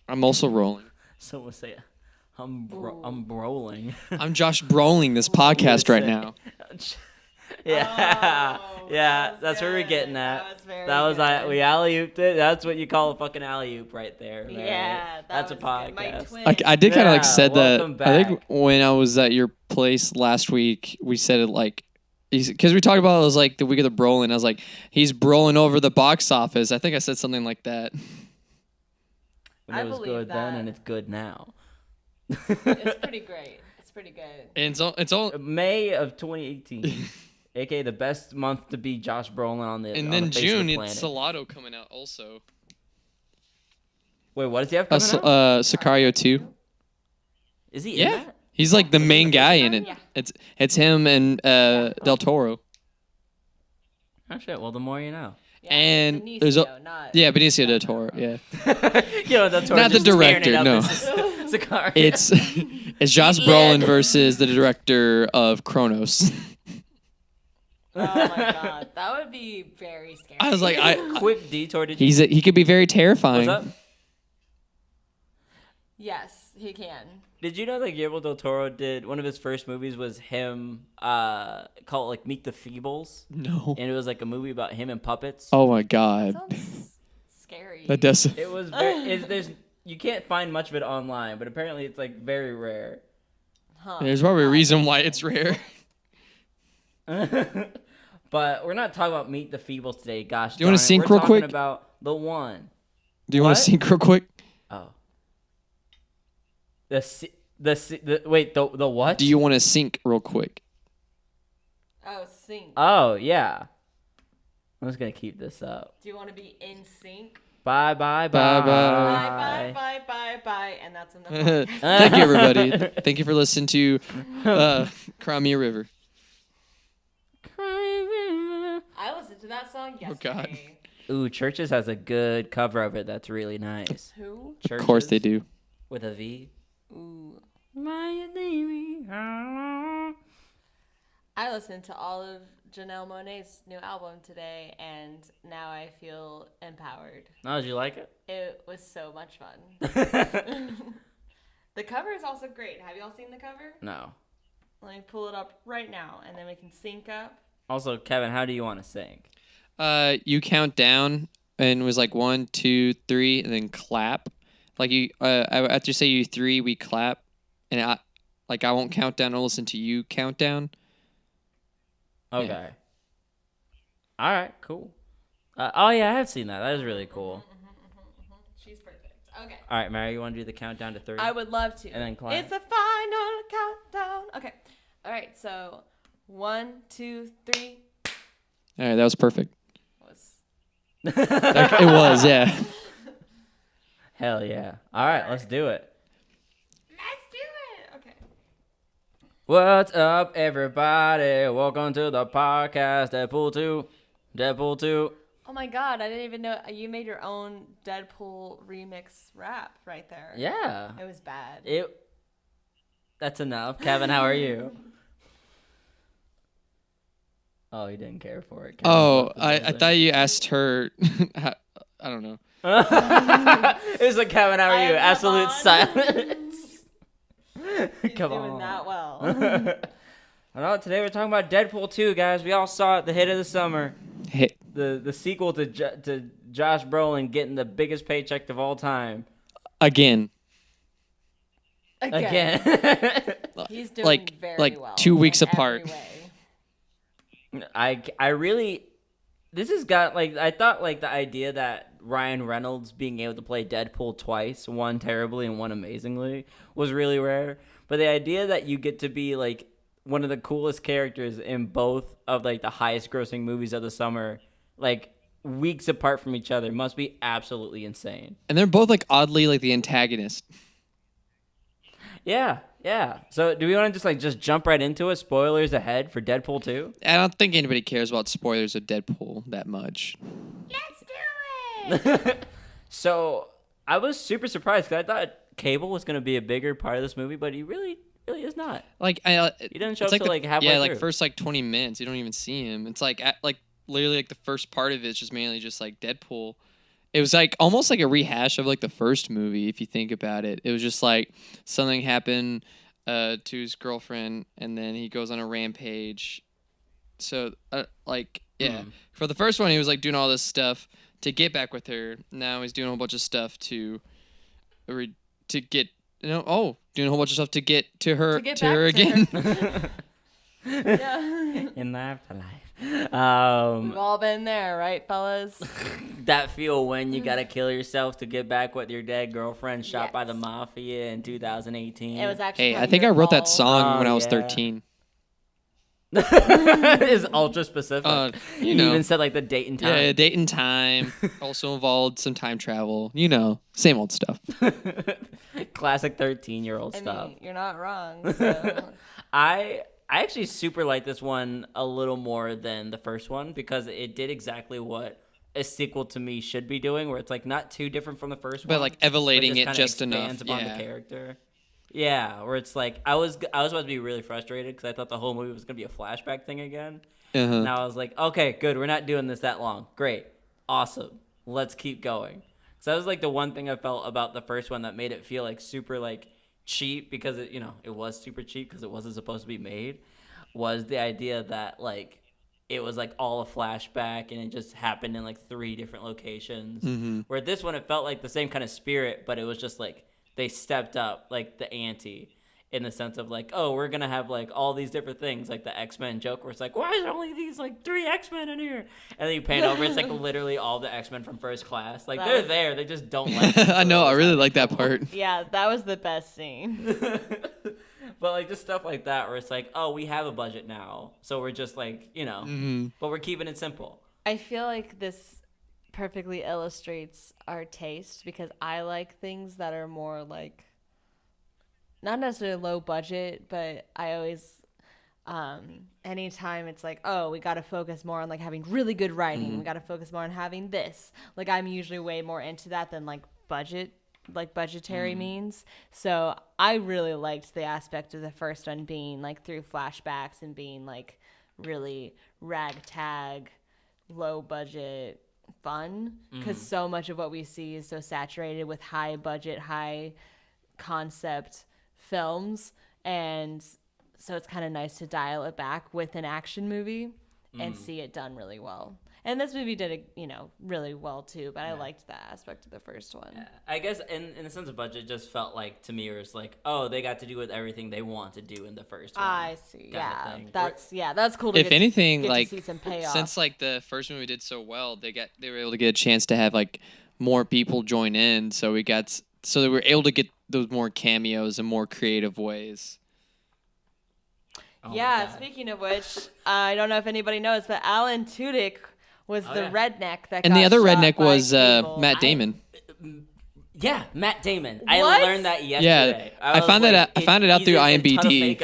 I'm also rolling. Someone say, I'm rolling. I'm Josh Brolin this podcast right now. Yeah, Oh, yeah, that was that's where we're good. getting at. That was very That was good. we alley-ooped it. That's what you call a fucking alley-oop right there, man. Yeah, that's a was good. My podcast. twin. I did kind of like Yeah, said that. welcome I think back. when I was at your place last week, we said it like, because we talked about it was like the week of the Brolin. I was like, he's Brolin over the box office. I think I said something like that. When I it was believe good then that. and it's good now. It's pretty great. It's pretty good. And it's all May of 2018, aka the best month to be Josh Brolin on the and on then the face June of the it's planet. Salado coming out also. Wait, what does he have coming out? Sicario 2. Is he in Yeah, that? he's like the Is he main the guy first in guy? it. Yeah. It's him and Del Toro. Oh shit! Well, the more you know. Yeah, And Benicio, there's a not Benicio del Toro. Yeah, Del Toro Not the just tearing director, it up no. as Sicario. it's Josh Brolin versus the director of Kronos. Oh my god, that would be very scary. I was like, quick detour. Did you? he could be very terrifying. What's up? Yes, he can. Did you know that Guillermo del Toro did one of his first movies was him called like Meet the Feebles, No. and it was like a movie about him and puppets. Oh my god, Sounds scary. that does. It was there's you can't find much of it online, but apparently it's like very rare. Huh. There's probably a That reason makes why sense. it's rare. But we're not talking about Meet the Feebles today. Gosh, Do you wanna darn it. sync We're real quick? talking about the one. Do you want What? to sync real quick? Oh. The what? Do you want to sync real quick? Oh, sync. Oh yeah. I'm just gonna keep this up. Do you want to be in sync? Bye bye Bye, bye Bye, bye, bye, bye, bye, and that's in the podcast. Thank you, everybody. Thank you for listening to Crimea River. I listened to that song yesterday. Oh, God. Ooh, Churches has a good cover of it. That's really nice. Who? Churches Of course they do. with a V. Ooh. I listened to all of Janelle Monáe's new album today, and now I feel empowered. Oh, did you like it? It was so much fun. The cover is also great. Have y'all seen the cover? No. Let me pull it up right now, and then we can sync up. Also, Kevin, how do you want to sing? You count down and it was like 1, 2, 3, and then clap. Like you, after you say you 3, we clap, and I won't count down. I'll listen to you count down. Okay. Yeah. All right, cool. Oh yeah, I have seen that. That is really cool. She's perfect. Okay. All right, Mary, you want to do the countdown to 3? I would love to. And then clap. It's a final countdown. Okay. All right. So 1, 2, 3. All right, that was perfect. Was It was, yeah. Hell yeah. All right, let's do it. Let's do it. Okay. What's up, everybody? Welcome to the podcast, Deadpool 2. Deadpool 2. Oh my God! I didn't even know you made your own Deadpool remix rap right there. Yeah. It was bad. That's enough. Kevin, how are you? Oh, he didn't care for it. Kevin Oh, left the I building. thought you asked her. I don't know. It was like, Kevin, how are I you? am Absolute on. silence. He's Come doing on. that well. I know, today we're talking about Deadpool 2, guys. We all saw it, the hit of the summer. Hey, The sequel to Josh Brolin getting the biggest paycheck of all time. again. Again. Again. He's doing Like- very like well. 2 weeks in every apart. way. I really, this has got, like, I thought, like, the idea that Ryan Reynolds being able to play Deadpool twice, one terribly and one amazingly, was really rare. But the idea that you get to be, like, one of the coolest characters in both of, like, the highest grossing movies of the summer, like, weeks apart from each other must be absolutely insane. And they're both like oddly like the antagonist. Yeah, yeah. So do we want to just jump right into it? Spoilers ahead for Deadpool 2? I don't think anybody cares about spoilers of Deadpool that much. Let's do it. So I was super surprised because I thought Cable was going to be a bigger part of this movie, but he really is not. Like He didn't show it's up till like halfway yeah, like through. first like 20 minutes, you don't even see him. It's like literally like the first part of it is just mainly just like Deadpool, it was like almost like a rehash of like the first movie. If you think about it, it was just like something happened to his girlfriend, and then he goes on a rampage. So like yeah, for the first one, he was like doing all this stuff to get back with her. Now he's doing a whole bunch of stuff to get doing a whole bunch of stuff to get to her again. Yeah. In the afterlife. We've all been there, right, fellas? That feel when you gotta kill yourself to get back with your dead girlfriend shot by the Yes. mafia in 2018. It was actually. Hey, kind I of think I your wrote that fault. song when I was yeah. 13. It's ultra specific. You You know. even said like the date and time. Yeah, date and time. Also involved some time travel. You know, same old stuff. Classic 13-year-old I stuff. mean, you're not wrong. So. I actually super like this one a little more than the first one because it did exactly what a sequel to me should be doing, where it's like not too different from the first one, But like elevating it kinda just enough. expands upon Yeah. the character. Yeah, where it's like I was about to be really frustrated because I thought the whole movie was gonna be a flashback thing again. Uh-huh. Now I was like, okay, good, we're not doing this that long. Great, awesome, let's keep going. So that was like the one thing I felt about the first one that made it feel like super like cheap because it was super cheap because it wasn't supposed to be made. Was the idea that like it was like all a flashback and it just happened in like 3 different locations. Mm-hmm. Where this one it felt like the same kind of spirit, but it was just like they stepped up like the ante in the sense of like, oh, we're gonna have like all these different things, like the X-Men joke where it's like, why is there only these like 3 X-Men in here? And then you pan over, it's like literally all the X-Men from First Class. Like they're there, they just don't like I know, I really like that part. Yeah, that was the best scene. But like just stuff like that where it's like, oh, we have a budget now, so we're just like, but we're keeping it simple. I feel like this perfectly illustrates our taste because I like things that are more like not necessarily low budget, but I always anytime it's like, oh, we got to focus more on like having really good writing, we got to focus more on having this, like I'm usually way more into that than like budgetary means. So I really liked the aspect of the first one being like through flashbacks and being like really ragtag low budget fun because so much of what we see is so saturated with high budget, high concept films, and so it's kind of nice to dial it back with an action movie and see it done really well. And this movie did it, really well too. But I liked that aspect of the first one. Yeah. I guess in the sense of budget, it just felt like to me it was like, oh, they got to do with everything they want to do in the first one. I see. Kinda Yeah, thing. that's cool. To If anything, get like to see some payoff. since like the first movie did so well, they were able to get a chance to have like more people join in, so they were able to get those more cameos in more creative ways. Oh my yeah. God. Speaking of which, I don't know if anybody knows, but Alan Tudyk was the yeah. redneck that. And got the other shot redneck by was Cable. Matt Damon. Yeah, Matt Damon. What? I learned that yesterday. I found it out through IMDb.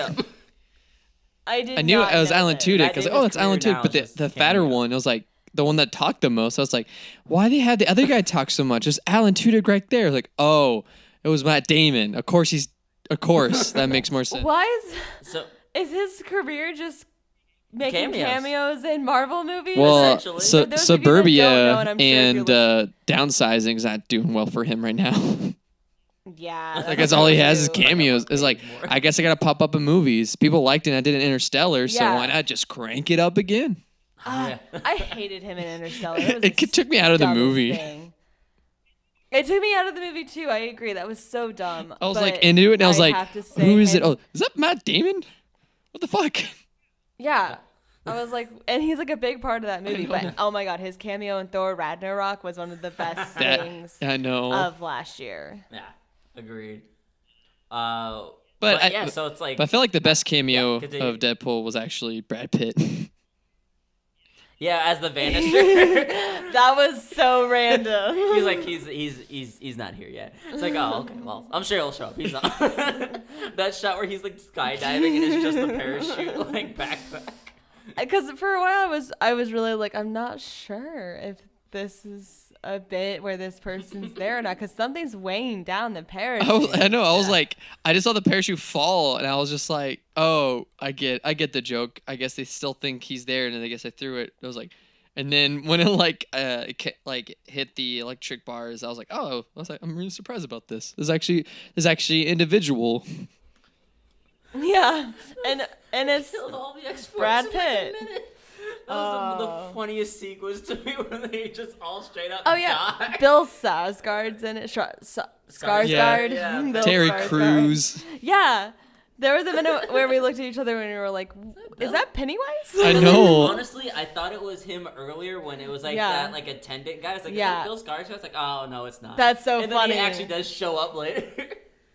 I did. I knew not it was know Alan this. Tudyk. Matt I was like, Damon's oh, it's Alan career Tudyk. now But is just the fatter cameo. one, it was like the one that talked the most. I was like, why they had the other guy talk so much? It's Alan Tudyk right there. Like, oh, it was Matt Damon. Of course that makes more sense. Why So is his career just making Cameos. cameos in Marvel movies? Well, essentially. For those of you that don't Suburbia know, and I'm sure if and you're downsizing is not doing well for him right now. yeah, Like that's all he has is true. cameos. It's like I guess I gotta pop up in movies. People liked it. And I did an Interstellar, so Yeah. why not just crank it up again? Ah, I hated him in Interstellar. It, was It took me out of the dumbest movie. thing. It took me out of the movie too. I agree. That was so dumb. I was But like into it, and I was like, have to say "Who is it? him- Oh, is that Matt Damon? What the fuck?" Yeah. I was like, and he's like a big part of that movie. But oh my god, his cameo in Thor Ragnarok was one of the best things I know. of last year. yeah, agreed. But Yeah, so it's like But I feel like the best cameo continue. of Deadpool was actually Brad Pitt. yeah, as the Vanisher. That was so random. He's like he's not here yet. It's like, oh, okay, well, I'm sure he'll show up. He's not. That shot where he's like skydiving and it's just a parachute like backpack. Because for a while I was really like, I'm not sure if this is a bit where this person's there or not, because something's weighing down the parachute. I know. I was like, I just saw the parachute fall, and I was just like, oh, I get the joke. I guess they still think he's there, and then I guess I threw it. I was like, And then when it like hit the electric bars, I'm really surprised about this. There's actually individual. Yeah, and it's Killed all the experts Brad in like a Pitt. minute. That was the funniest sequence to me when they just all straight up Oh yeah, die. Bill Skarsgård's in it. Skarsgård. Yeah. Bill Terry Skarsgård. Crews. Yeah, there was a minute where we looked at each other and we were like, "Is that Pennywise?" I know. Honestly, I thought it was him earlier when it was like Yeah. that like attendant guy. I was like, Yeah. is that Bill Skarsgård? I was like, oh no, it's not. That's so and funny. then he actually does show up later.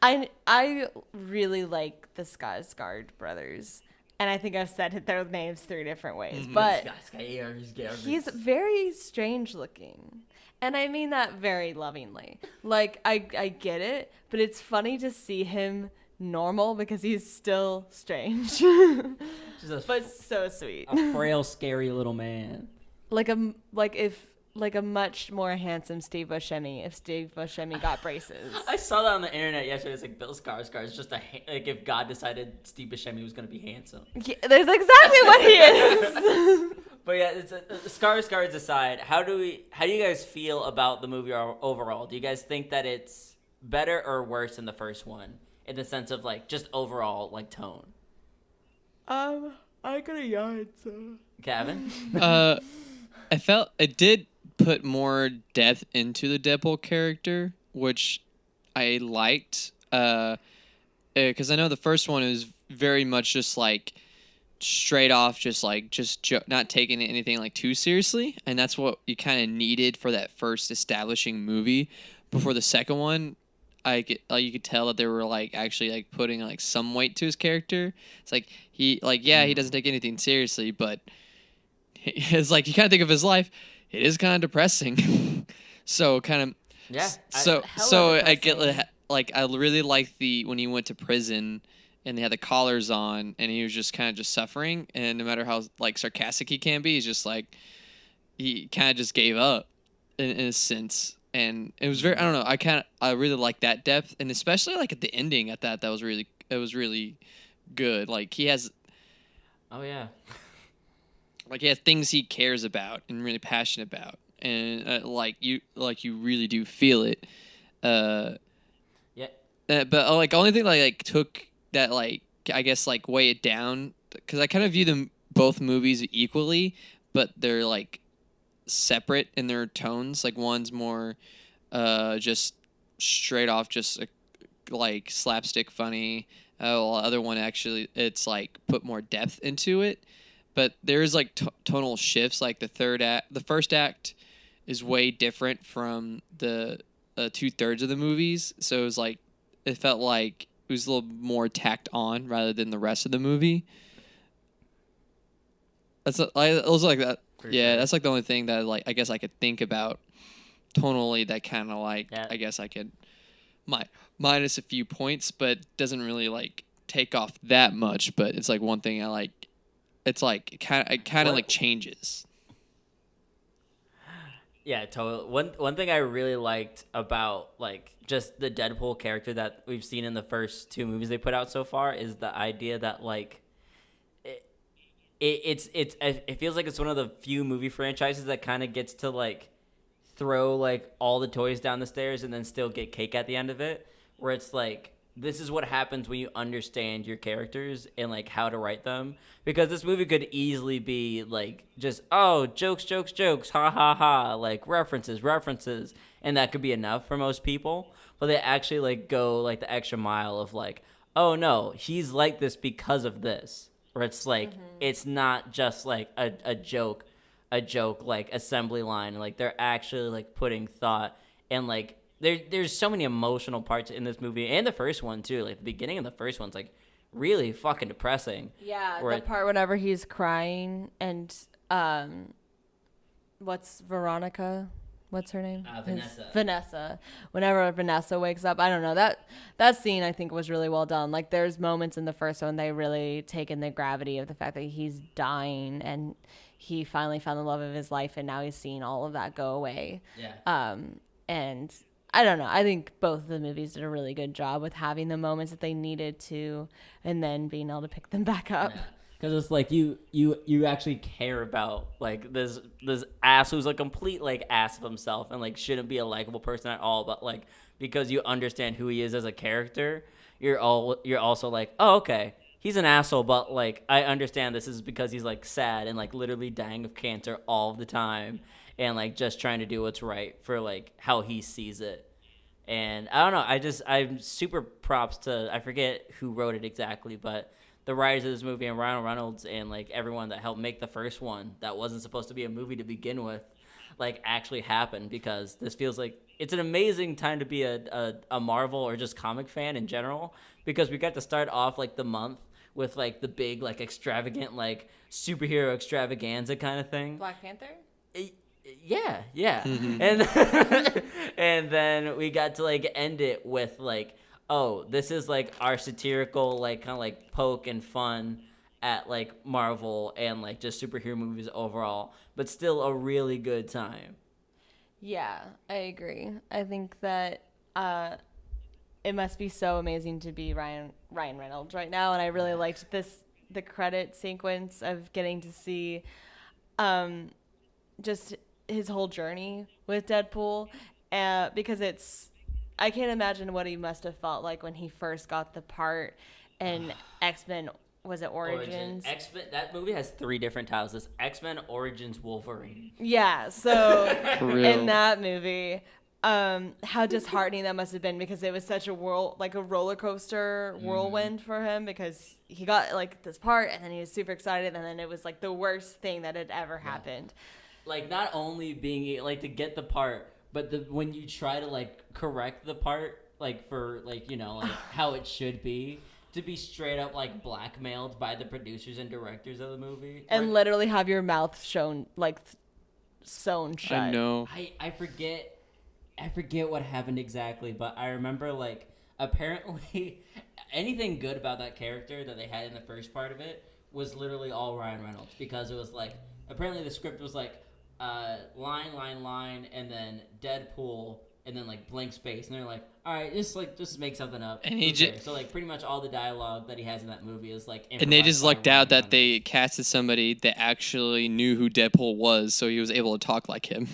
I really like the Skarsgård brothers, and I think I've said their names 3 different ways, but he's very strange looking. And I mean that very lovingly. Like, I get it, but it's funny to see him normal because he's still strange. But so sweet. A frail, scary little man. Like a much more handsome Steve Buscemi if Steve Buscemi got braces. I saw that on the internet yesterday. It's like Bill Skarsgård is just like if God decided Steve Buscemi was gonna be handsome. Yeah, that's exactly what he is. But yeah, Skarsgård's aside, how do you guys feel about the movie overall? Do you guys think that it's better or worse than the first one in the sense of like just overall like tone? I got a yard, so. Kevin? I felt it did put more depth into the Deadpool character, which I liked. Because I know the first one is very much just like straight off, not taking anything like too seriously, and that's what you kind of needed for that first establishing movie. Before the second one, you could tell that they were like actually like putting like some weight to his character. It's like he doesn't take anything seriously, but it's like you kind of think of his life. It is kind of depressing. So kind of Yeah. I get like I really like when he went to prison and they had the collars on and he was just kind of just suffering, and no matter how like sarcastic he can be, he's just like he kind of just gave up in a sense. And it was very, I don't know, I really like that depth, and especially like at the ending, I thought it was really good. Like he has Oh yeah. like he has things he cares about and really passionate about, and like you really do feel it. Yeah. But like only thing that like took that like I guess like weigh it down, because I kind of view them both movies equally, but they're like separate in their tones. Like one's more just straight off just like slapstick funny. While the other one actually it's like put more depth into it. But there's like tonal shifts. Like the first act is way different from the 2/3 of the movies. So it felt like it was a little more tacked on rather than the rest of the movie. It was like that. Yeah, that's like the only thing that like I guess I could think about tonally that kind of like I guess I could minus a few points, but doesn't really like take off that much. But it's like one thing I like. It's like it kind of like changes. Yeah, totally. One thing I really liked about like just the Deadpool character that we've seen in the first 2 movies they put out so far is the idea that like it feels like it's one of the few movie franchises that kind of gets to like throw like all the toys down the stairs and then still get cake at the end of it, where it's like this is what happens when you understand your characters and like how to write them. Because this movie could easily be like just jokes, ha ha ha, like references, and that could be enough for most people. But they actually like go like the extra mile of like, oh no, he's like this because of this. Or it's like it's not just like a joke like assembly line. Like they're actually like putting thought, and like there's so many emotional parts in this movie, and the first one too. Like the beginning of the first one's like really fucking depressing. Yeah, the part whenever he's crying and what's Veronica? What's her name? Vanessa. Whenever Vanessa wakes up, I don't know, that scene I think was really well done. Like there's moments in the first one they really taken the gravity of the fact that he's dying and he finally found the love of his life and now he's seeing all of that go away. Yeah. And I don't know. I think both of the movies did a really good job with having the moments that they needed to and then being able to pick them back up. Yeah. Because it's like you actually care about like this ass who's a complete like ass of himself and like shouldn't be a likable person at all, but like because you understand who he is as a character, you're also like, oh, okay, he's an asshole, but like I understand this is because he's like sad and like literally dying of cancer all the time and like just trying to do what's right for like how he sees it. And I don't know, I'm super props to, I forget who wrote it exactly, but the writers of this movie and Ryan Reynolds and like everyone that helped make the first one that wasn't supposed to be a movie to begin with, like actually happened, because this feels like it's an amazing time to be a Marvel or just comic fan in general, because we got to start off like the month with like the big like extravagant like superhero extravaganza kind of thing. Black Panther? Yeah. Mm-hmm. And then we got to like end it with like, oh, this is like our satirical like kind of like poke and fun at like Marvel and like just superhero movies overall, but still a really good time. Yeah, I agree. I think that it must be so amazing to be Ryan Reynolds right now, and I really liked the credit sequence of getting to see just his whole journey with Deadpool, because I can't imagine what he must have felt like when he first got the part in X-Men. Was it Origins? X-Men. That movie has 3 different titles. It's X-Men Origins Wolverine. Yeah. So real. in that movie, how disheartening that must have been, because it was such a roller coaster whirlwind for him, because he got like this part and then he was super excited and then it was like the worst thing that had ever happened. Like not only being like to get the part, but when you try to like correct the part, like for like, you know, like how it should be, to be straight up like blackmailed by the producers and directors of the movie, And literally have your mouth shown like sewn shut. I know. I forget what happened exactly, but I remember like apparently anything good about that character that they had in the first part of it was literally all Ryan Reynolds, because it was like apparently the script was like line, and then Deadpool, and then like blank space, and they're like, all right, just make something up. And he just, so like pretty much all the dialogue that he has in that movie is like, and they just lucked out that they Reynolds. casted somebody that actually knew who Deadpool was, so he was able to talk like him.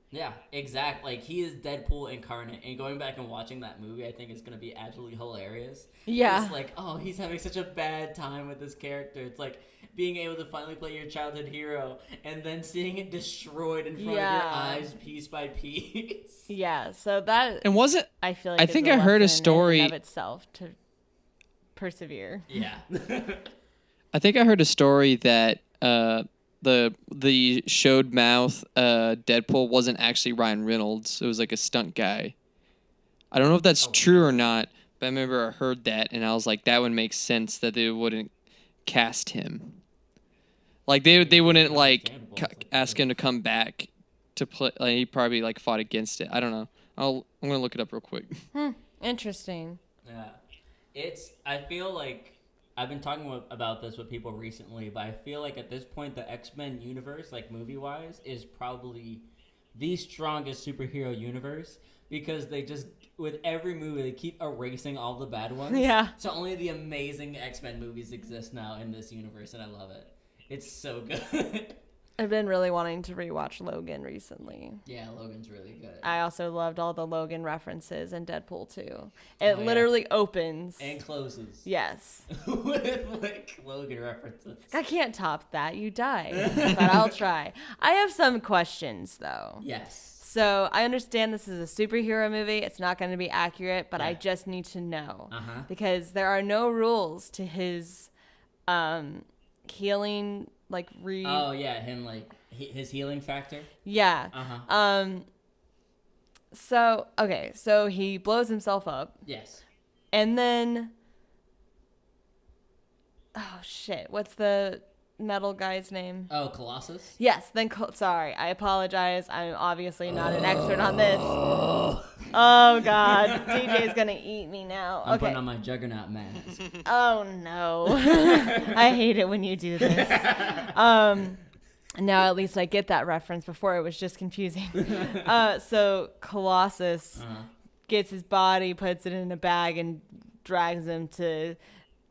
Yeah, exactly. Like he is Deadpool incarnate, and going back and watching that movie, I think it's gonna be absolutely hilarious. Yeah. It's like, oh, he's having such a bad time with this character. It's like being able to finally play your childhood hero and then seeing it destroyed in front of your eyes piece by piece. Yeah, so that, And wasn't I feel like I is think a I heard a lesson in story. and of itself to persevere. Yeah. I think I heard a story that the showed mouth Deadpool wasn't actually Ryan Reynolds. It was like a stunt guy. I don't know if that's true or not, but I remember I heard that and I was like, that would make sense that they wouldn't cast him. Like they wouldn't like ask him to come back to play. Like, he probably like fought against it. I don't know. I'm gonna look it up real quick. Interesting. Yeah. I feel like I've been talking about this with people recently, but I feel like at this point the X-Men universe, like movie-wise, is probably the strongest superhero universe, because they just, with every movie, they keep erasing all the bad ones. Yeah. So only the amazing X-Men movies exist now in this universe, and I love it. It's so good. I've been really wanting to rewatch Logan recently. Yeah, Logan's really good. I also loved all the Logan references in Deadpool 2. It literally opens. And closes. Yes. With, like, Logan references. I can't top that. You die. But I'll try. I have some questions, though. Yes. So I understand this is a superhero movie. It's not going to be accurate, but I just need to know. Because there are no rules to his healing, like, Oh, yeah, him, like, his healing factor? Yeah. So, okay, so he blows himself up. Yes. And then, oh, shit, what's the metal guy's name? Oh, Colossus? Yes, then, sorry, I apologize. I'm obviously not an expert on this. Oh, God. DJ's going to eat me now. I'm Okay. putting on my Juggernaut mask. Oh, no. I hate it when you do this. Now at least I get that reference. Before it was just confusing. So Colossus gets his body, puts it in a bag, and drags him to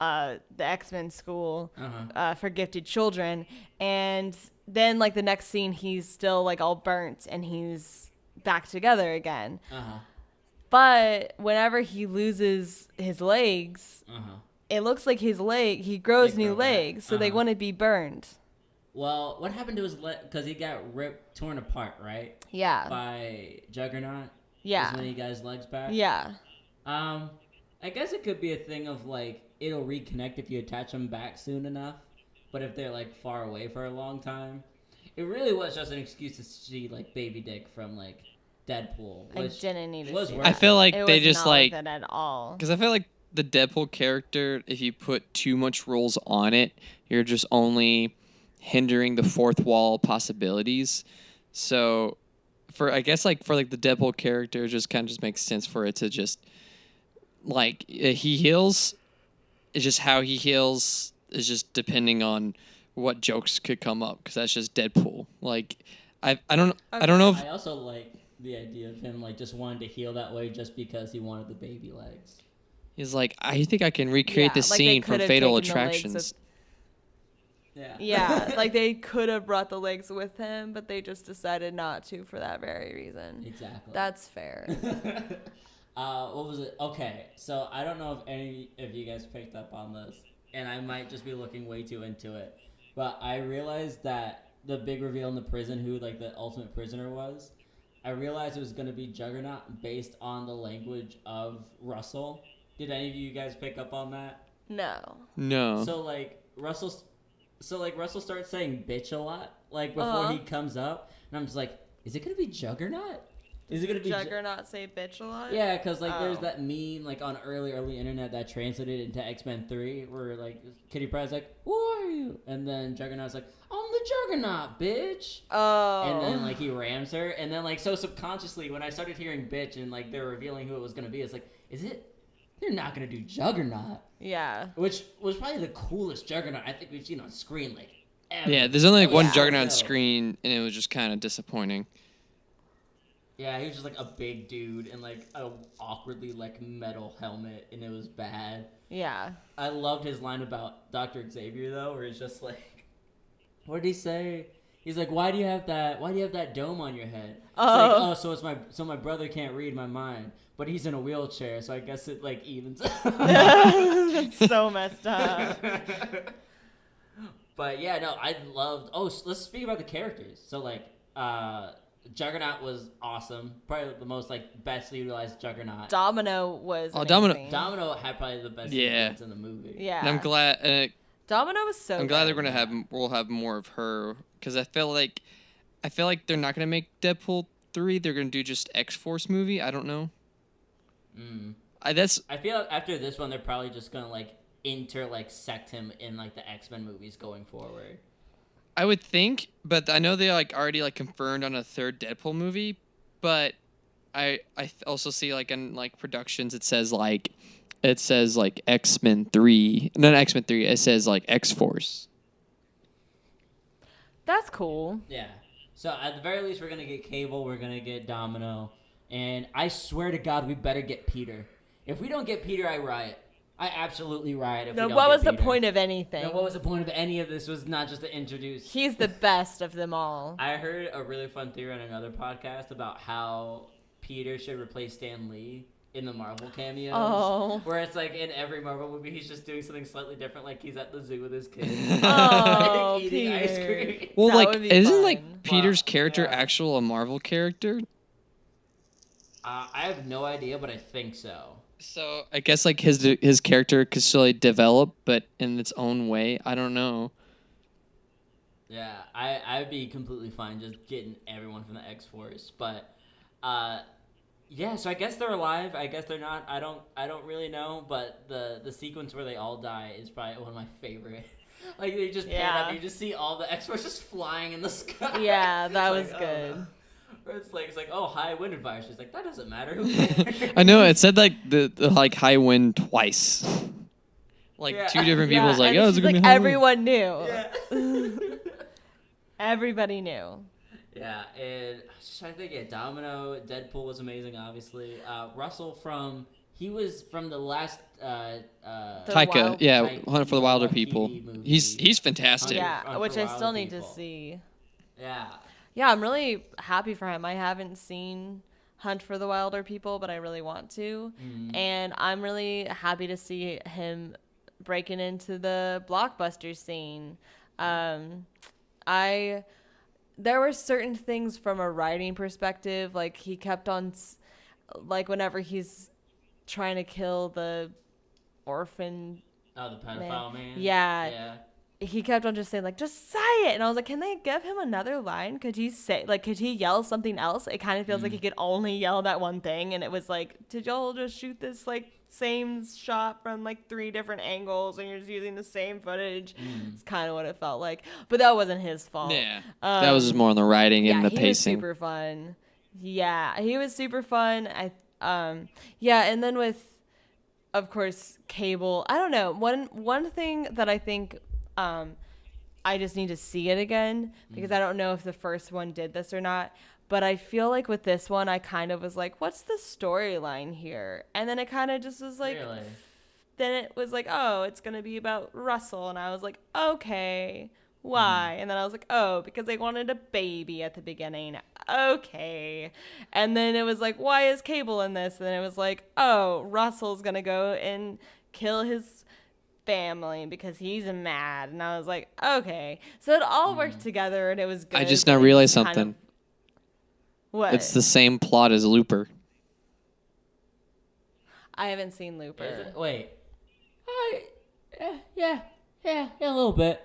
the X-Men school Uh-huh. for gifted children, and then like the next scene he's still like all burnt and he's back together again. Uh-huh. But whenever he loses his legs, Uh-huh. it looks like he grows They new grow back. legs, so they Uh-huh. wouldn't be burned. Well, what happened to his leg? Because he got torn apart, right? Yeah. By Juggernaut. Yeah. Is when he got his legs back. Yeah. I guess it could be a thing of like it'll reconnect if you attach them back soon enough. But if they're like far away for a long time, it really was just an excuse to see like baby dick from like Deadpool. I Which didn't need to was see worth that. I feel like It they was just not like worth it at all. because I feel like the Deadpool character, if you put too much rules on it, you're just only hindering the fourth wall possibilities. So, I guess like for like the Deadpool character, it just kind of just makes sense for it to just like he heals. It's just how he heals is just depending on what jokes could come up because that's just Deadpool. Like, I don't know if I also like the idea of him like just wanting to heal that way just because he wanted the baby legs. he's like I think I can recreate Yeah, this like they scene from could've Fatal taken the legs Attractions. Yeah. Yeah, like they could have brought the legs with him, but they just decided not to for that very reason. Exactly. That's fair. What was it? Okay, so I don't know if any of you guys picked up on this, and I might just be looking way too into it, but I realized that the big reveal in the prison, who like the ultimate prisoner was, I realized it was going to be Juggernaut based on the language of Russell. Did any of you guys pick up on that? No. No. So Russell starts saying bitch a lot, like before he comes up, and I'm just like, is it gonna be Juggernaut? Is it gonna be Juggernaut say bitch a lot? Yeah, because like there's Oh. that meme like on early internet that translated into X-Men 3 where like Kitty Pryde's like, who are you? And then Juggernaut's like, I'm the Juggernaut, bitch. Oh. And then like he rams her, and then like so subconsciously when I started hearing bitch and like they're revealing who it was gonna be, it's like, is it? They're not gonna do Juggernaut. Yeah. Which was probably the coolest Juggernaut I think we've seen on screen, like, ever. Yeah, there's only like That one was Juggernaut on so dope. screen, and it was just kind of disappointing. Yeah, he was just like a big dude in like a awkwardly like metal helmet, and it was bad. Yeah. I loved his line about Dr. Xavier though, where he's just like, what did he say? He's like, why do you have that dome on your head? It's like, Oh. so my brother can't read my mind, but he's in a wheelchair, so I guess it like evens. That's so messed up. But yeah, no, I loved. Oh, so let's speak about the characters. So like, Juggernaut was awesome. Probably the most like best utilized Juggernaut. Domino was Oh, amazing. Domino had probably the best Yeah. sequence in the movie. Yeah. And I'm glad. Domino was so I'm glad they're good. gonna we'll have more of her because I feel like they're not gonna make Deadpool 3. They're gonna do just X-Force movie. I don't know. Mm. I feel like after this one, they're probably just gonna like sect him in like the X-Men movies going forward. I would think, but I know they like already like confirmed on a third Deadpool movie, but I also see like in like productions it says like X-Men 3, not X-Men 3. It says like X-Force. That's cool. Yeah. So at the very least, we're gonna get Cable, we're gonna get Domino, and I swear to God, we better get Peter. If we don't get Peter, I riot. I absolutely riot. If No, we don't what get was the Peter. point of anything? No, what was the point of any of this? Was not just to introduce. He's the best of them all. I heard a really fun theory on another podcast about how Peter should replace Stan Lee in the Marvel cameos. Oh. Where it's like in every Marvel movie, he's just doing something slightly different, like he's at the zoo with his kids. Oh, like eating ice Peter. cream. Well, That like would be isn't fun. like Peter's Wow, character yeah. actual a Marvel character? I have no idea, but I think so. So I guess like his character could still develop, but in its own way. I don't know. Yeah, I'd be completely fine just getting everyone from the X-Force, but yeah, so I guess they're alive. I guess they're not. I don't really know, but the sequence where they all die is probably one of my favorite. Like they just pan up, Yeah. you just see all the X-Force just flying in the sky. Yeah, that It's was like, oh, good. no. Or it's like oh, high wind advisory. She's like, that doesn't matter. Who cares? I know it said like the like high wind twice. Like Yeah. two different people's like, and oh, it's she's gonna like be high wind. everyone knew. Yeah. Everybody knew. Yeah, and I think Domino, Deadpool was amazing, obviously. Russell from He was from the last Taika, yeah, Taika Hunt for the Wilder Waititi People. movie. He's fantastic. Yeah, Hunt which for I Wilder still need to People. see. Yeah. Yeah, I'm really happy for him. I haven't seen Hunt for the Wilder People, but I really want to. And I'm really happy to see him breaking into the blockbuster scene. I there were certain things from a writing perspective, like he kept on like whenever he's trying to kill the orphan Oh, the pedophile man. Yeah. He kept on just saying like, just say it, and I was like, can they give him another line? Could he yell something else? It kind of feels like he could only yell that one thing, and it was like, did y'all just shoot this like same shot from like 3 different angles and you're just using the same footage? It's kind of what it felt like, but that wasn't his fault. Yeah, that was just more on the writing and the he was pacing. super fun. Yeah, he was super fun. Yeah, and then with, of course, Cable. I don't know. One thing that I think I just need to see it again because I don't know if the first one did this or not. But I feel like with this one, I kind of was like, what's the storyline here? And then it kind of just was like, Really? then it was like, oh, it's going to be about Russell. And I was like, okay, why? And then I was like, oh, because they wanted a baby at the beginning. Okay. And then it was like, why is Cable in this? And then it was like, oh, Russell's going to go and kill his family because he's mad. And I was like, okay. So it all worked together and it was good. I just but now it realized kind of- something. What? It's the same plot as Looper. I haven't seen Looper. Wait. Yeah, a little bit.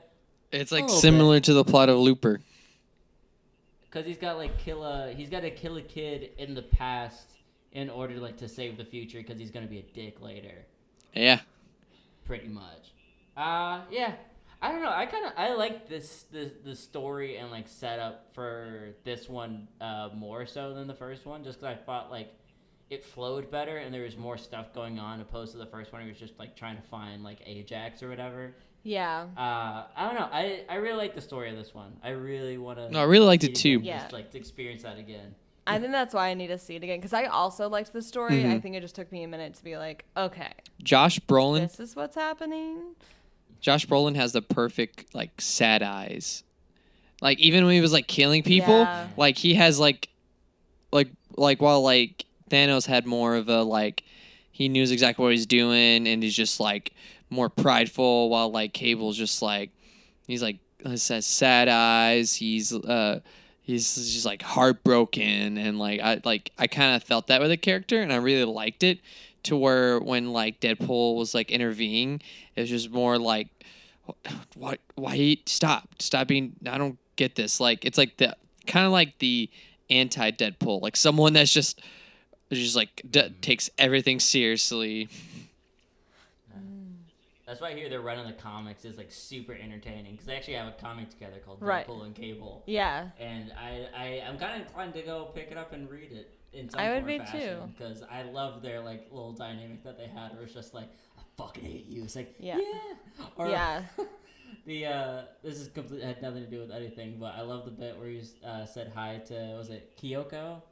It's like little similar to the plot of Looper. Because he's got to kill a kid in the past in order like to save the future because he's gonna be a dick later. Yeah. Pretty much. Yeah. I don't know. I like the story and like setup for this one more so than the first one, just because I thought like it flowed better and there was more stuff going on opposed to the first one. It was just like trying to find like Ajax or whatever. Yeah. I don't know. I really like the story of this one. I really want to. No, I really liked it too. Yeah. Just like to experience that again. I think that's why I need to see it again because I also liked the story. I think it just took me a minute to be like, okay, Josh Brolin. this is what's happening. Josh Brolin has the perfect like sad eyes. Like even when he was like killing people, Yeah. like he has like while like Thanos had more of a like he knew exactly what he's doing and he's just like more prideful, while like Cable's just like he's like he has sad eyes. He's just like heartbroken and like I kind of felt that with the character and I really liked it. To where when like Deadpool was like intervening, it was just more like, what? Why stop being? I don't get this. Like it's like the kind of like the anti Deadpool, like someone that's just like takes everything seriously. That's why I hear they're running the comics is like super entertaining because they actually have a comic together called Right. Deadpool and Cable. Yeah. And I'm kind of inclined to go pick it up and read it in some I would form be or fashion too. because I love their like little dynamic that they had where it's just like I fucking hate you. It's like Yeah. Or, Yeah. This is completely had nothing to do with anything, but I love the bit where you said hi to was it Kyoko?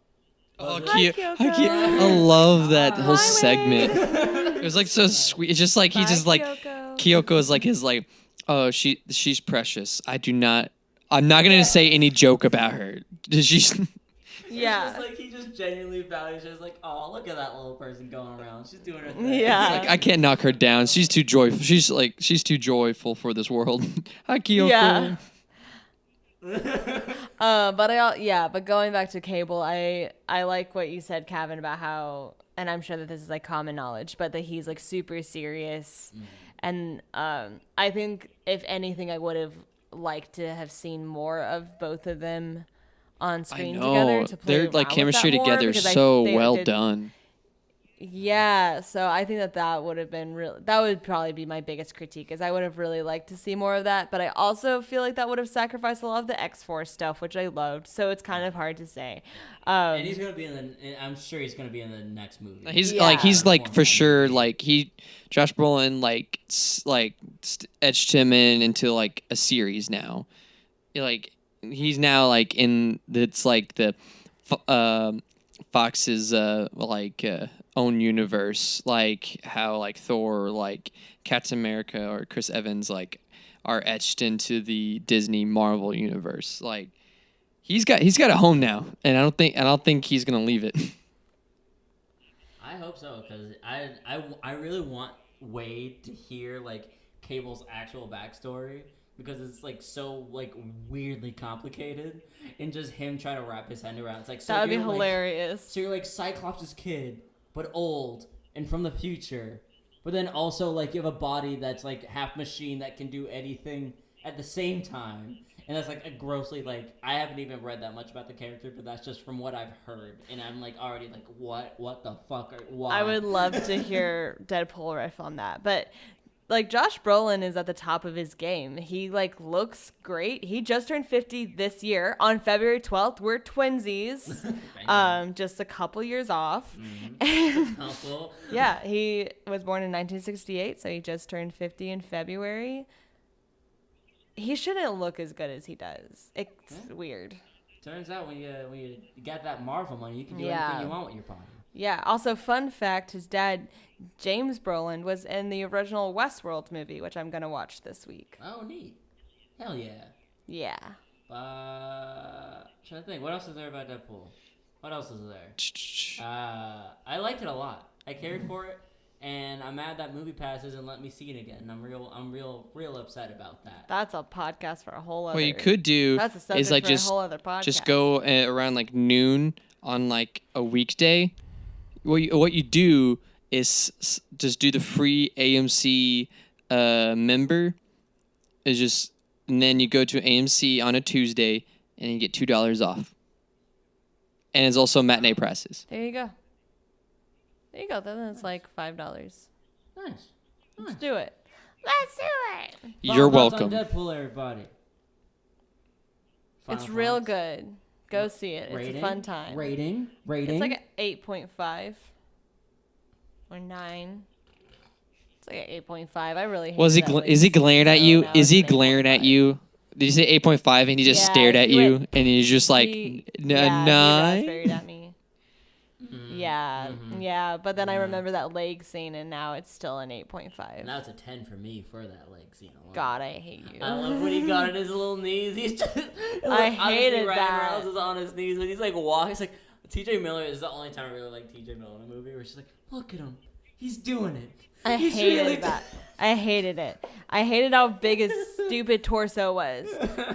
Oh, Hi, Kyoko. Kyoko. I love that whole Hi, segment. Wade. It was like so sweet. It's just like he Bye, just like Kyoko. Kyoko is like his like, oh she's precious. I'm not gonna say any joke about her. She's Yeah. It's just like he just genuinely values her. It's like, oh, look at that little person going around. She's doing her thing. Yeah. like I can't knock her down. She's too joyful. She's too joyful for this world. Hi Kyoko. Yeah. But going back to Cable, I like what you said, Kevin, about how, and I'm sure that this is like common knowledge, but that he's like super serious. And I think if anything, I would have liked to have seen more of both of them on I screen know. together to play Their like around with chemistry that more, together is because I so think well they- done. Yeah, so I think that would have been that would probably be my biggest critique, is I would have really liked to see more of that, but I also feel like that would have sacrificed a lot of the X-Force stuff, which I loved, so it's kind of hard to say. And he's gonna be I'm sure he's gonna be in the next movie. He's Yeah. like for sure like Josh Brolin etched him into like a series now. Like he's now like in it's like the Fox's own universe, like how like Thor, like Captain America, or Chris Evans like are etched into the Disney Marvel universe. Like he's got a home now, and I don't think he's gonna leave it. I hope so, because I really want Wade to hear like Cable's actual backstory, because it's like so like weirdly complicated, and just him trying to wrap his head around. It's like, so That would be you're, like, hilarious. so you're like Cyclops' kid, but old and from the future, but then also like you have a body that's like half machine that can do anything at the same time. And that's like a grossly, like, I haven't even read that much about the character, but that's just from what I've heard. And I'm like already like, what the fuck? Why? I would love to hear Deadpool riff on that. But like Josh Brolin is at the top of his game. He like looks great. He just turned 50 this year on February 12th. We're twinsies. Just a couple years off. Mm-hmm. Yeah, he was born in 1968, so he just turned 50 in February. He shouldn't look as good as he does. It's weird. Turns out when you got that Marvel money, you can do anything you want with your body. Yeah. Also, fun fact: his dad, James Brolin, was in the original Westworld movie, which I'm gonna watch this week. Oh, neat! Hell yeah! Yeah. Trying to think, what else is there about Deadpool? What else is there? I liked it a lot. I cared for it. And I'm mad that Movie Pass isn't letting me see it again. I'm real upset about that. That's a podcast for a whole other. What you could do that's a subject is like for a whole other podcast. just go around like noon on like a weekday. What you do is just do the free AMC member. Is just, and then you go to AMC on a Tuesday and you get $2 off. And it's also matinee prices. There you go. There you go. Then it's like $5. Nice. Let's do it. Let's do it. You're Final thoughts welcome. on Deadpool, everybody. It's real good. Go see it. Rating? It's a fun time. Rating. It's like an 8.5 or 9. It's like an 8.5. I really hate that. Is he glaring at you? No, Is he it's an glaring at 8.5. you? Did you say 8.5 and he just Yeah, stared at he you went- and he's just like He 9? stared at me. Yeah, Mm-hmm. yeah. But then I remember that leg scene, and now it's still an 8.5. Now it's a 10 for me for that leg scene alone. God, I hate you. I love when he got on his little knees. He's just. I hated Ryan that. Reynolds is on his knees, but he's like walking. He's like, T.J. Miller is the only time I really like T.J. Miller in a movie where she's like, look at him, he's doing it. I He's hated really that. I hated it. I hated how big his stupid torso was.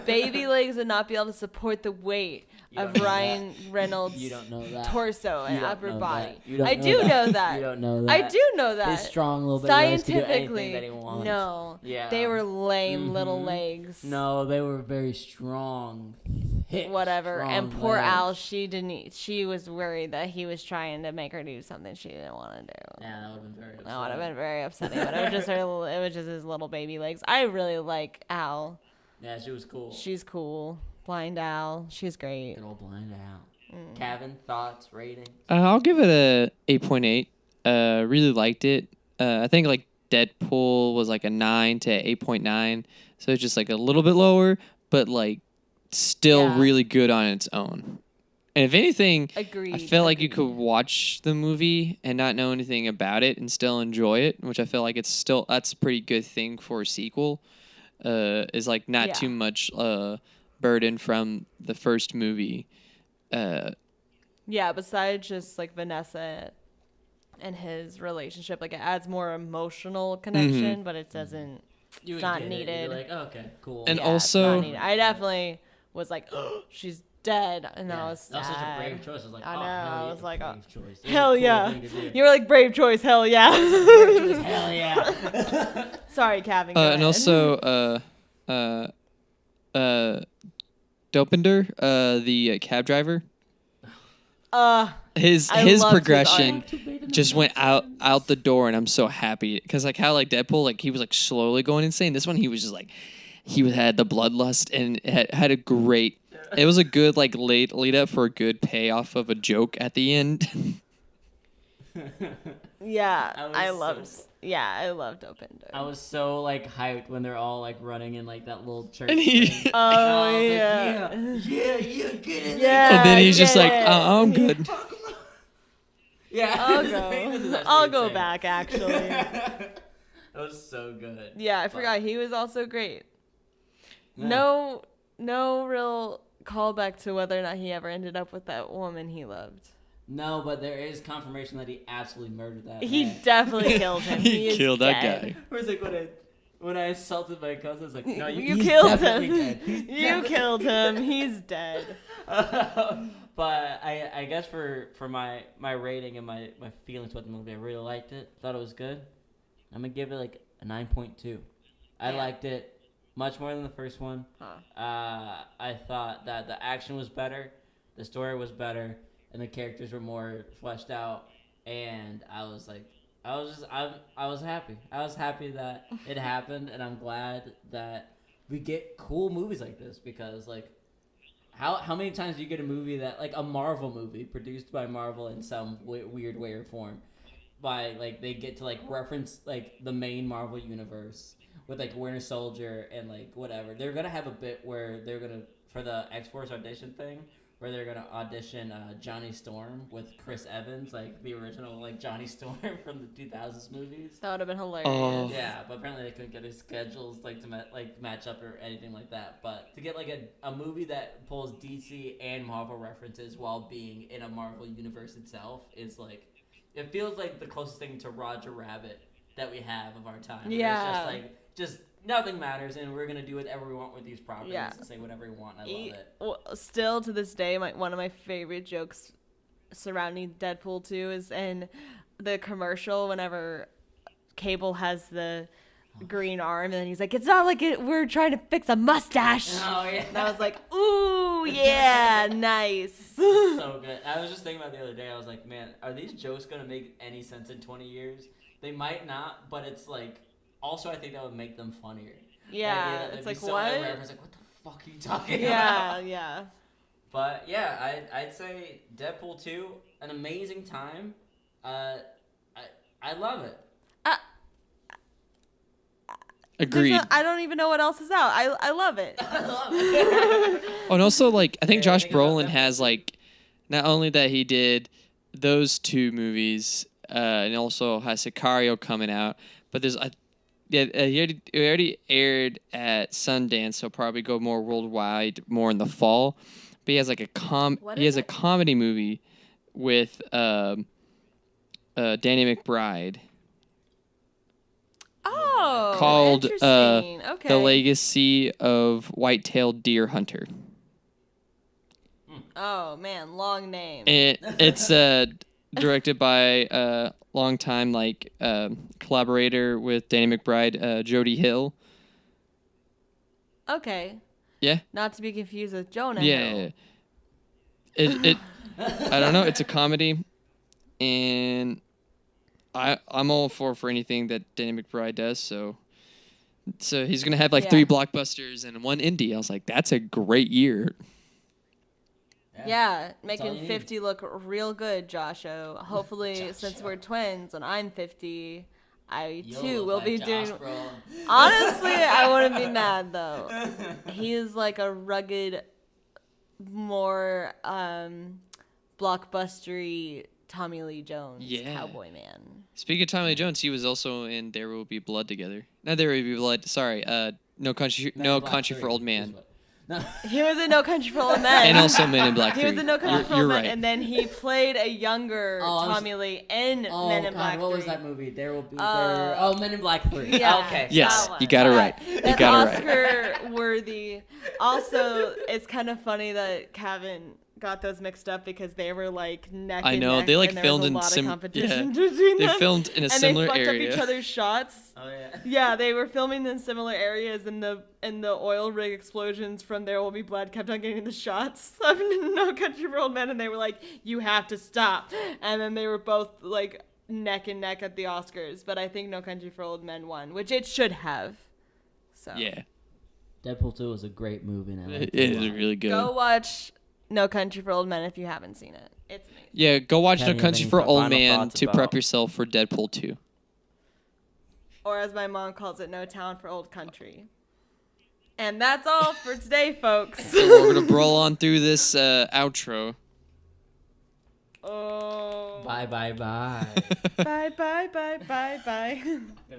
Baby legs would not be able to support the weight of Ryan Reynolds' You don't know that. torso and You don't upper know body. that. You don't I know do that. know that. You don't know that. I do know that. His strong little baby legs can do anything Scientifically, that he wants. no. Yeah. They were lame little legs. No, they were very strong. Thick, Whatever. And strong poor legs. Al, she was worried that he was trying to make her do something she didn't want to do. Yeah, that would have been very upsetting. That would have been very upsetting, but it was just his little baby legs. I really like Al. Yeah, she was cool. She's cool. Blind Al. She's great. Good old blind out. Kevin, thoughts, rating? I'll give it a 8.8. Really liked it. I think like Deadpool was like a 9 to 8.9, so it's just like a little bit lower, but like still Yeah. really good on its own. And if anything, Agreed. I feel like you could watch the movie and not know anything about it and still enjoy it, which I feel like that's a pretty good thing for a sequel. Is like not Yeah. too much burden from the first movie. Yeah, besides just like Vanessa and his relationship, like it adds more emotional connection, but it doesn't. You It's would not get it. needed. You're like, oh, okay, cool. And Yeah, it's also- not needed. I definitely was like, oh, she's dead, and yeah, I was sad. that was such a brave choice. I was like, I oh, know, hell I yeah, was like, brave choice. It was Hell a cool yeah! thing to do. You were like brave choice. Hell yeah! Brave choice, hell yeah. Sorry, Kevin. go And ahead. also, Dopender, the cab driver, his I loved his progression arc. just went out the door, and I'm so happy because like how like Deadpool, like he was like slowly going insane. This one he was just like he had the bloodlust and had a great. It was a good like lead up for a good payoff of a joke at the end. Yeah, I was loved. so- I loved Opender. I was so like hyped when they're all like running in like that little church. And he- thing. Oh, I was like, yeah. yeah, get in Yeah. And then he's just I like, get it. I'm good. there. Yeah, I'll this go. is actually I'll go insane. back, actually. That was so good. Yeah, I But- forgot. He was also great. Yeah. No real callback to whether or not he ever ended up with that woman he loved. No, but there is confirmation that he absolutely murdered that He man. definitely killed him. He is killed that dead. guy. Whereas like when I assaulted my cousin, it's like, no, You he's killed definitely him. dead. He's You definitely killed him. He's dead. But I guess for my rating and my feelings about the movie, I really liked it. Thought it was good. I'm gonna give it like a 9.2. I Yeah. liked it much more than the first one. I thought that the action was better, the story was better, and the characters were more fleshed out. And I was happy. I was happy that it happened, and I'm glad that we get cool movies like this because like. How many times do you get a movie that like a Marvel movie produced by Marvel in some weird way or form, by like they get to like reference like the main Marvel universe with like Winter Soldier and like whatever. They're gonna have a bit where they're gonna for the X-Force audition thing where they're gonna audition Johnny Storm with Chris Evans, like the original like Johnny Storm from the 2000s movies. That would have been hilarious. Oh. Yeah, but apparently they couldn't get their schedules like to match up or anything like that. But to get like a movie that pulls DC and Marvel references while being in a Marvel universe itself is like, it feels like the closest thing to Roger Rabbit that we have of our time. Yeah. It's just nothing matters, and we're gonna do whatever we want with these properties and say whatever we want. I love it. Well, still to this day, one of my favorite jokes surrounding Deadpool 2 is in the commercial whenever Cable has the green arm and then he's like, it's not like we're trying to fix a mustache. Oh yeah. And I was like, ooh, yeah, nice. So good. I was just thinking about it the other day. I was like, man, are these jokes gonna make any sense in 20 years? They might not, but it's like. Also, I think that would make them funnier. Yeah, it's like, what? It's like, what the fuck are you talking Yeah, about? yeah. But yeah, I'd say Deadpool 2, an amazing time. I love it. Agreed. I don't even know what else is out. I love it. I love it. Oh, and also, like, I think Yeah, Josh think about Brolin that. has, like, not only that he did those two movies, and also has Sicario coming out, but there's, he already aired at Sundance, so probably go more worldwide, more in the fall. But he has, like, What he is has a it? comedy movie with Danny McBride Oh, called interesting. Okay. The Legacy of White-tailed Deer Hunter. Oh man, long name. It's directed by longtime collaborator with Danny McBride, Jodie Hill. Okay. Yeah. Not to be confused with Jonah Yeah. Hill. It I don't know. It's a comedy, and I'm all for anything that Danny McBride does. So he's gonna have Yeah. 3 blockbusters and 1 indie. I was like, that's a great year. Yeah, all making you need. 50 look real good, Josho. Hopefully, since Josho. we're twins and I'm 50, I You'll too look will like be Josh doing. Brolin. Honestly, I wouldn't be mad though. He is like a rugged, more blockbustery Tommy Lee Jones Yeah. cowboy man. Speaking of Tommy Lee Jones, he was also in There Will Be Blood together. Not There Will Be Blood. Sorry. No Country Men in Black Country 3 for Old is Man. what- No. He was in No Country for Old Men. And also Men in Black 3. He was in No Country for You're Old Men, right. and then he played a younger Oh, I was- Tommy Lee in Oh Men in God, Black what 3. was that movie? There will be Uh, Oh, Men in Black 3. Yeah, Okay. Yes, that you one. got it right. Yeah, You that's got it right. Oscar worthy. Also, it's kind of funny that Kevin got those mixed up because they were like neck I and know, neck, they, like, and there filmed was a in lot of competition yeah. between They them. filmed in a and similar they fucked area. up each other's shots. Oh yeah. Yeah, they were filming in similar areas, and the oil rig explosions from There Will Be Blood kept on getting the shots of No Country for Old Men, and they were like, "You have to stop." And then they were both like neck and neck at the Oscars, but I think No Country for Old Men won, which it should have. So Yeah. Deadpool 2 was a great movie, and I liked It it a is lot. really good. go watch No Country for Old Men if you haven't seen it. It's amazing. Yeah, go watch Kevin, No you have Country any for Old final Man thoughts to about- prep yourself for Deadpool 2. Or as my mom calls it, No Town for Old Country. And that's all for today, folks. So we're gonna brawl on through this outro. Oh. Bye. Bye. Bye. Bye. Bye. Bye.